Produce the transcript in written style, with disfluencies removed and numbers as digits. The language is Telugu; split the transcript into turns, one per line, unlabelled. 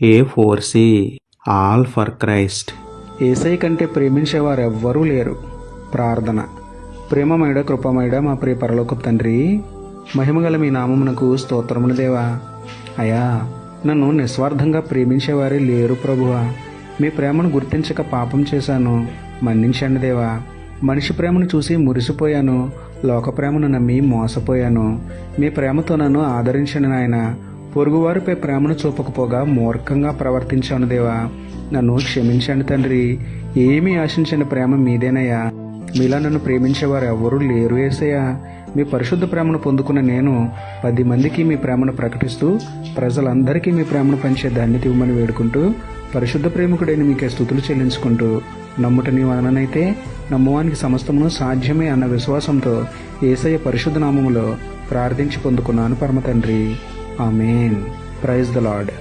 A4C all for Christ.
ఏసై కంటే ప్రేమించేవారు ఎవ్వరూ లేరు. ప్రార్థన. ప్రేమమయుడ కృపమయుడ మా ప్రియ పరలోకపు తండ్రి, మహిమగల మీ నామమునకు స్తోత్రములు దేవా. అయా, నన్ను నిస్వార్థంగా ప్రేమించేవారే లేరు ప్రభువా. మీ ప్రేమను గుర్తించక పాపం చేశాను, మన్నించండి దేవా. మనిషి ప్రేమను చూసి మురిసిపోయాను, లోక ప్రేమను నమ్మి మోసపోయాను. మీ ప్రేమతో నన్ను ఆదరించండి నాయన. పొరుగువారిపై ప్రేమను చూపకపోగా మూర్ఖంగా ప్రవర్తించాను దేవా. నన్ను క్షమించండి తండ్రి. ఏమీ ఆశించని ప్రేమ మీదేనయ్యా. మీలా నన్ను ప్రేమించేవారు ఎవ్వరూ లేరు యేసయ్యా. మీ పరిశుద్ధ ప్రేమను పొందుకున్న నేను 10 మందికి మీ ప్రేమను ప్రకటిస్తూ ప్రజలందరికీ మీ ప్రేమను పంచే ధన్యత ఇవ్వమని వేడుకుంటూ, పరిశుద్ధ ప్రేమికుడైన మీకే స్తుతులు చెల్లించుకుంటూ, నమ్ముట నీ వలనైతే నమ్మువానికి సమస్తమును సాధ్యమే అన్న విశ్వాసంతో యేసయ్య పరిశుద్ధ నామములో ప్రార్థించి పొందుకున్నాను పరమ తండ్రి. ఆమేన్. Praise the lord.